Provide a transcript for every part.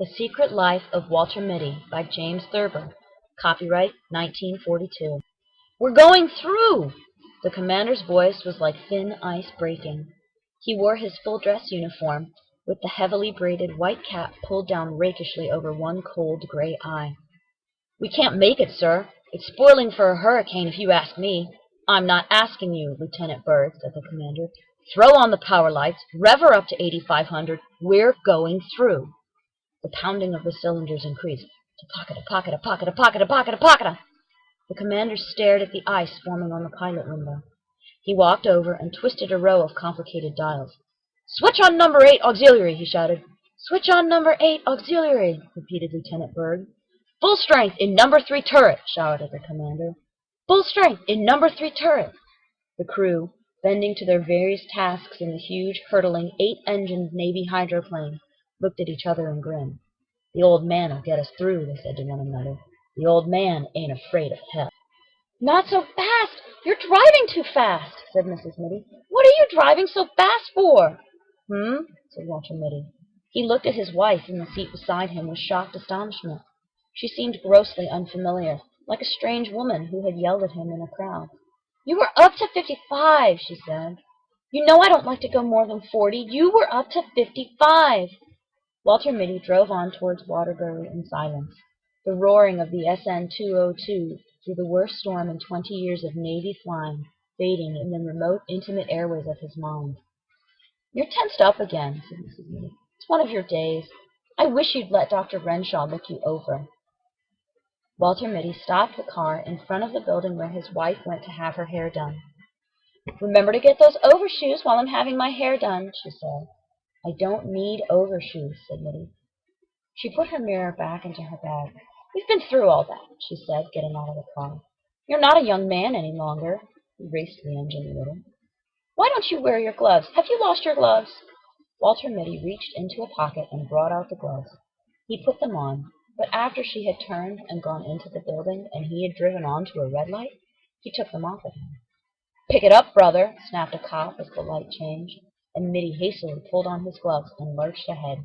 The Secret Life of Walter Mitty by James Thurber. Copyright 1942. "We're going through!" The commander's voice was like thin ice breaking. He wore his full-dress uniform, with the heavily braided white cap pulled down rakishly over one cold gray eye. "We can't make it, sir. It's spoiling for a hurricane, if you ask me." "I'm not asking you, Lieutenant Byrd," said the commander. "Throw on the power lights, rev her up to 8,500. We're going through." The pounding of the cylinders increased. "Ta-pocket-a-pocket-a-pocket-a-pocket-a-pocket-a-pocket-a." The commander stared at the ice forming on the pilot window. He walked over and twisted a row of complicated dials. "Switch on number 8 auxiliary," he shouted. "Switch on number 8 auxiliary," repeated Lieutenant Byrd. "Full strength in number 3 turret," shouted the commander. "Full strength in number 3 turret." The crew, bending to their various tasks in the huge, hurtling, 8-engined Navy hydroplane, looked at each other and grinned. "The old man'll get us through," they said to one another. "The old man ain't afraid of hell." "Not so fast! You're driving too fast," said Mrs. Mitty. "What are you driving so fast for?" Said Walter Mitty. He looked at his wife in the seat beside him with shocked astonishment. She seemed grossly unfamiliar, like a strange woman who had yelled at him in a crowd. "You were up to 55, she said. "You know I don't like to go more than 40. You were up to 55. Walter Mitty drove on towards Waterbury in silence, the roaring of the SN 202 through the worst storm in 20 years of Navy flying fading in the remote, intimate airways of his mind. "You're tensed up again," said Mrs. Mitty. "It's one of your days. I wish you'd let Dr. Renshaw look you over." Walter Mitty stopped the car in front of the building where his wife went to have her hair done. "Remember to get those overshoes while I'm having my hair done," she said. "I don't need overshoes," said Mitty. She put her mirror back into her bag. "We've been through all that," she said, getting out of the car. "You're not a young man any longer." He raced the engine a little. "Why don't you wear your gloves? Have you lost your gloves?" Walter Mitty reached into a pocket and brought out the gloves. He put them on, but after she had turned and gone into the building and he had driven on to a red light, he took them off again. "Pick it up, brother," snapped a cop as the light changed, and Mitty hastily pulled on his gloves and lurched ahead.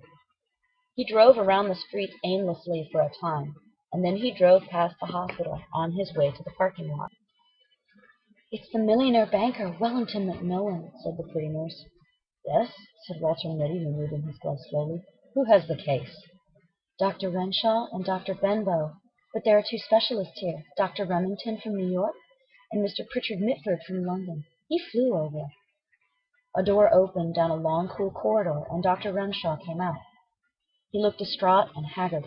He drove around the streets aimlessly for a time, and then he drove past the hospital on his way to the parking lot. "It's the millionaire banker, Wellington Macmillan," said the pretty nurse. "Yes," said Walter Mitty, removing his gloves slowly. "Who has the case?" "Dr. Renshaw and Dr. Benbow. But there are 2 specialists here, Dr. Remington from New York and Mr. Pritchard Mitford from London. He flew over." A door opened down a long, cool corridor, and Dr. Renshaw came out. He looked distraught and haggard.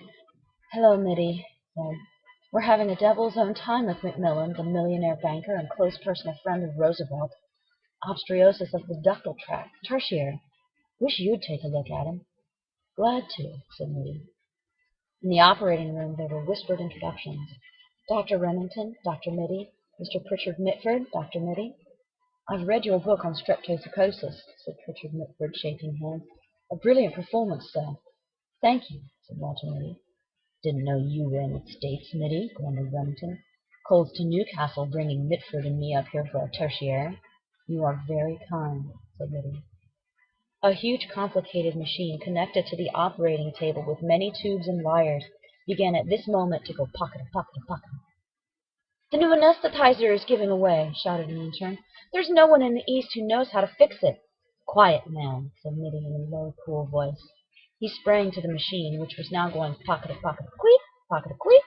"Hello, Mitty," he said. "We're having a devil's own time with Macmillan, the millionaire banker and close personal friend of Roosevelt. Obstreosis of the ductal tract, tertiary. Wish you'd take a look at him." "Glad to," said Mitty. In the operating room there were whispered introductions. "Dr. Remington, Dr. Mitty, Mr. Pritchard Mitford, Dr. Mitty." "I've read your book on streptozoocosis," said Pritchard Mitford, shaking hands. "A brilliant performance, sir." "Thank you," said Walter Mitty. "Didn't know you were in the States, Mitty," grumbled Remington. "Coles to Newcastle bringing Mitford and me up here for a tertiary." "You are very kind," said Mitty. A huge complicated machine connected to the operating table with many tubes and wires began at this moment to go pocket-a-pocket-a-pocket. "The new anesthetizer is giving away," shouted an intern. "There's no one in the East who knows how to fix it." "Quiet, man," said Mitty in a low, cool voice. He sprang to the machine, which was now going pocket-a-pocket-a-queep, pocket-a-queep.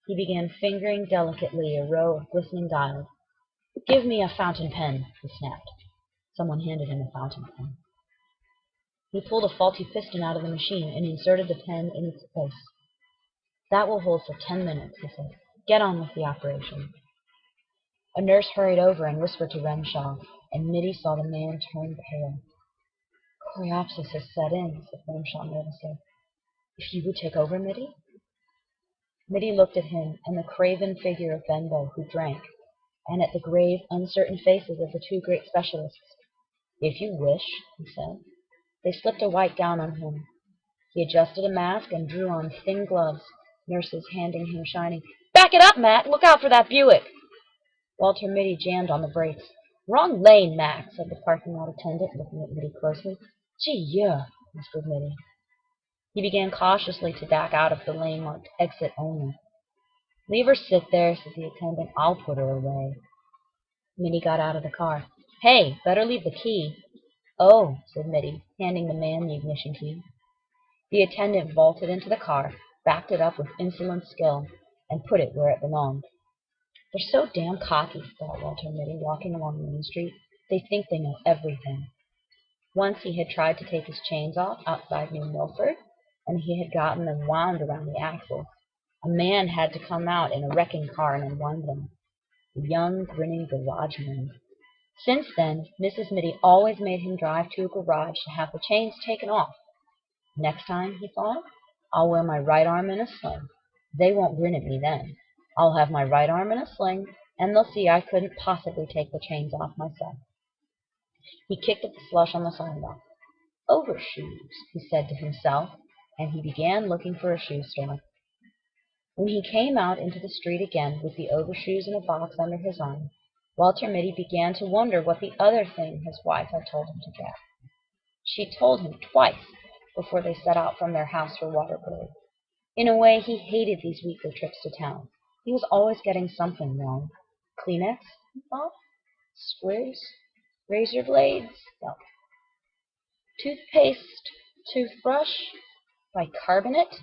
He began fingering delicately a row of glistening dials. "Give me a fountain pen," he snapped. Someone handed him a fountain pen. He pulled a faulty piston out of the machine and inserted the pen in its place. "That will hold for 10 minutes," he said. "Get on with the operation." A nurse hurried over and whispered to Renshaw, and Mitty saw the man turn pale. "Coreopsis has set in," said Renshaw nervously. "If you would take over, Mitty?" Mitty looked at him and the craven figure of Benbow, who drank, and at the grave, uncertain faces of the 2 great specialists. "If you wish," he said. They slipped a white gown on him. He adjusted a mask and drew on thin gloves, nurses handing him shining. "Back it up, Mac! Look out for that Buick!" Walter Mitty jammed on the brakes. "Wrong lane, Mac," said the parking lot attendant, looking at Mitty closely. "Gee, yeah," whispered Mitty. He began cautiously to back out of the lane marked exit only. "Leave her sit there," said the attendant. "I'll put her away." Mitty got out of the car. "Hey, better leave the key." "Oh," said Mitty, handing the man the ignition key. The attendant vaulted into the car, backed it up with insolent skill, and put it where it belonged. "They're so damn cocky," thought Walter Mitty, walking along Main Street. "They think they know everything." Once he had tried to take his chains off outside New Milford, and he had gotten them wound around the axles. A man had to come out in a wrecking car and unwind them. The young, grinning garage man. Since then, Mrs. Mitty always made him drive to a garage to have the chains taken off. Next time, he thought, I'll wear my right arm in a sling. They won't grin at me then. I'll have my right arm in a sling, and they'll see I couldn't possibly take the chains off myself. He kicked at the slush on the sidewalk. "Overshoes," he said to himself, and he began looking for a shoe store. When he came out into the street again with the overshoes in a box under his arm, Walter Mitty began to wonder what the other thing his wife had told him to get. She told him twice before they set out from their house for Waterbury. In a way, he hated these weekly trips to town. He was always getting something wrong. Kleenex, he thought. Squids, razor blades, no. Toothpaste, toothbrush, bicarbonate,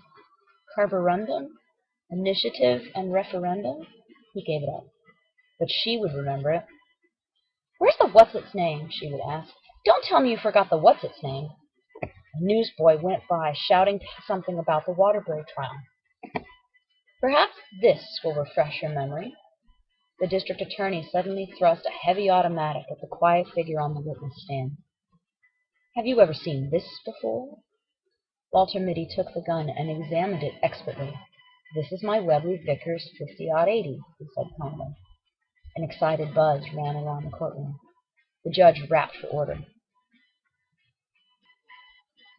carborundum, initiative, and referendum. He gave it up. But she would remember it. "Where's the what's-its-name?" she would ask. "Don't tell me you forgot the what's-its-name." A newsboy went by shouting something about the Waterbury trial. Perhaps this will refresh your memory. The district attorney suddenly thrust a heavy automatic at the quiet figure on the witness stand. "Have you ever seen this before?" Walter Mitty took the gun and examined it expertly. "This is my Webley Vickers 50-80, he said calmly. An excited buzz ran around the courtroom. The judge rapped for order.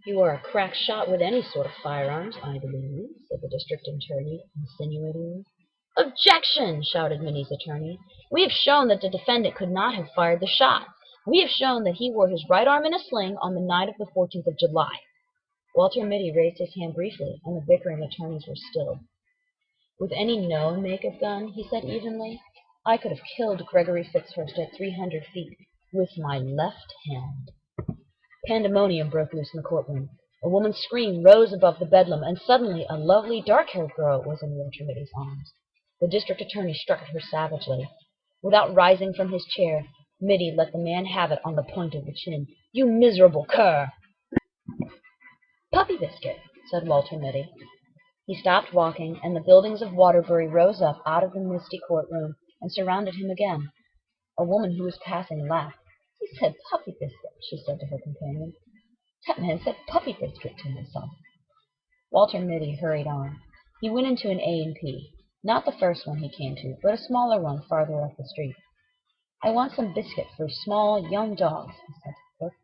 "You are a crack shot with any sort of firearms, I believe," said the district attorney insinuatingly. "Objection!" shouted Mitty's attorney. "We have shown that the defendant could not have fired the shot. We have shown that he wore his right arm in a sling on the night of the 14th of July." Walter Mitty raised his hand briefly, and the bickering attorneys were still. "With any known make of gun," he said evenly, "I could have killed Gregory Fitzhurst at 300 feet with my left hand." Pandemonium broke loose in the courtroom. A woman's scream rose above the bedlam, and suddenly a lovely, dark-haired girl was in Walter Mitty's arms. The district attorney struck at her savagely. Without rising from his chair, Mitty let the man have it on the point of the chin. "You miserable cur!" "Puppy Biscuit," said Walter Mitty. He stopped walking, and the buildings of Waterbury rose up out of the misty courtroom and surrounded him again. A woman who was passing laughed. "He said Puppy Biscuit," she said to her companion. "That man said Puppy Biscuit to himself." Walter Mitty hurried on. He went into an A&P, not the first one he came to, but a smaller one farther up the street. "I want some biscuit for small, young dogs," he said to the cook.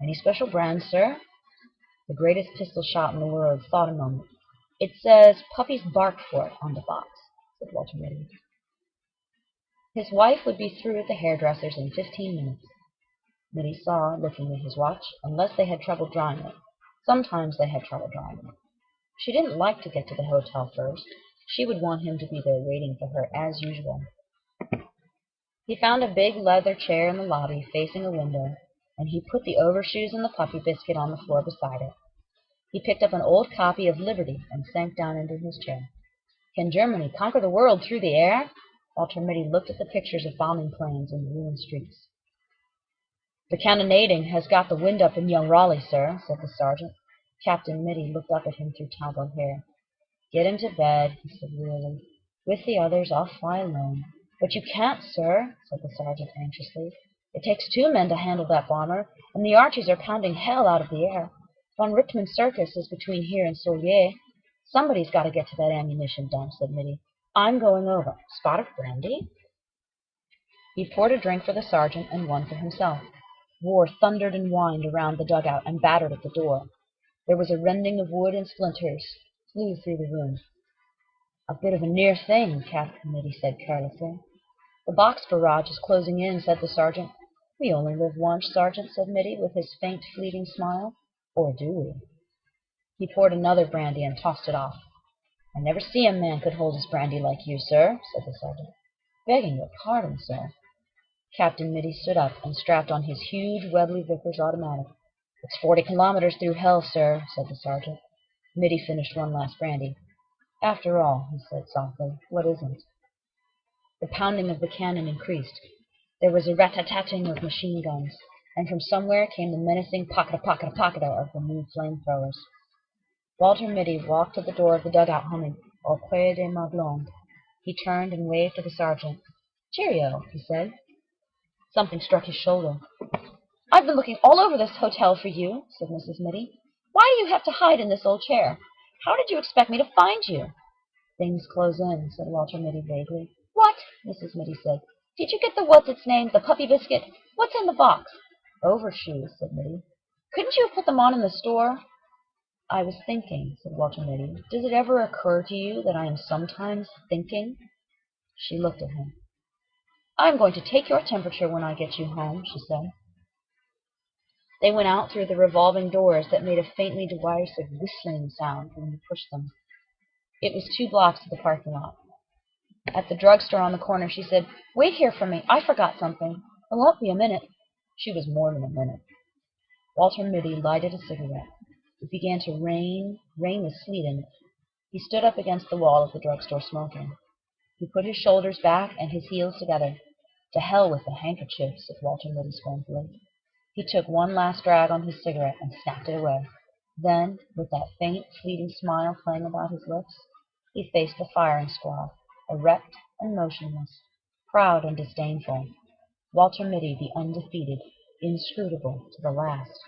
"Any special brand, sir?" The greatest pistol shot in the world thought a moment. "It says Puppies Bark For It on the box," said Walter Mitty. His wife would be through at the hairdresser's in 15 minutes. Mitty saw, looking at his watch, unless they had trouble drying it. Sometimes they had trouble drying it. She didn't like to get to the hotel first. She would want him to be there waiting for her as usual. He found a big leather chair in the lobby facing a window, and he put the overshoes and the puppy biscuit on the floor beside it. He picked up an old copy of Liberty and sank down into his chair. "Can Germany conquer the world through the air?" Walter Mitty looked at the pictures of bombing planes in the ruined streets. "The cannonading has got the wind up in young Raleigh, sir," said the sergeant. Captain Mitty looked up at him through tangled hair. "Get him to bed," he said wearily. "With the others I'll fly alone." "But you can't, sir," said the sergeant anxiously. "It takes 2 men to handle that bomber, and the Archies are pounding hell out of the air. Von Richtman's circus is between here and Soulé. Somebody's got to get to that ammunition dump," said Mitty. "I'm going over. Spot of brandy?" He poured a drink for the sergeant and one for himself. War thundered and whined around the dugout and battered at the door. There was a rending of wood, and splinters flew through the room. "A bit of a near thing," Captain Mitty said carelessly. "The box barrage is closing in," said the sergeant. "We only live once, Sergeant," said Mitty with his faint, fleeting smile. "Or do we?" He poured another brandy and tossed it off. "I never see a man could hold his brandy like you, sir," said the sergeant. "Begging your pardon, sir." Captain Mitty stood up and strapped on his huge Webley Vickers automatic. "It's 40 kilometers through hell, sir," said the sergeant. Mitty finished one last brandy. "After all," he said softly, "what isn't?" The pounding of the cannon increased. There was a rat-tat-tatting of machine guns, and from somewhere came the menacing pocketa-pocketa-pocketa of the new flame-throwers. Walter Mitty walked to the door of the dugout humming Au Puy de ma Blonde. He turned and waved to the sergeant. "Cheerio," he said. Something struck his shoulder. "I've been looking all over this hotel for you," said Mrs. Mitty. "Why do you have to hide in this old chair? How did you expect me to find you?" "Things close in," said Walter Mitty vaguely. "What?" Mrs. Mitty said. "Did you get the what's-its-name, the puppy biscuit? What's in the box?" "Overshoes," said Mitty. "Couldn't you have put them on in the store?" "I was thinking," said Walter Mitty. "Does it ever occur to you that I am sometimes thinking?" She looked at him. "I'm going to take your temperature when I get you home," she said. They went out through the revolving doors that made a faintly derisive whistling sound when you pushed them. It was 2 blocks to the parking lot. At the drugstore on the corner she said, "Wait here for me. I forgot something. It won't be a minute." She was more than a minute. Walter Mitty lighted a cigarette. It began to rain with sleet in it. He stood up against the wall of the drugstore smoking. He put his shoulders back and his heels together. "To hell with the handkerchief," said Walter Mitty scornfully. He took one last drag on his cigarette and snapped it away. Then, with that faint, fleeting smile playing about his lips, he faced the firing squad, erect and motionless, proud and disdainful. Walter Mitty, the undefeated, inscrutable to the last.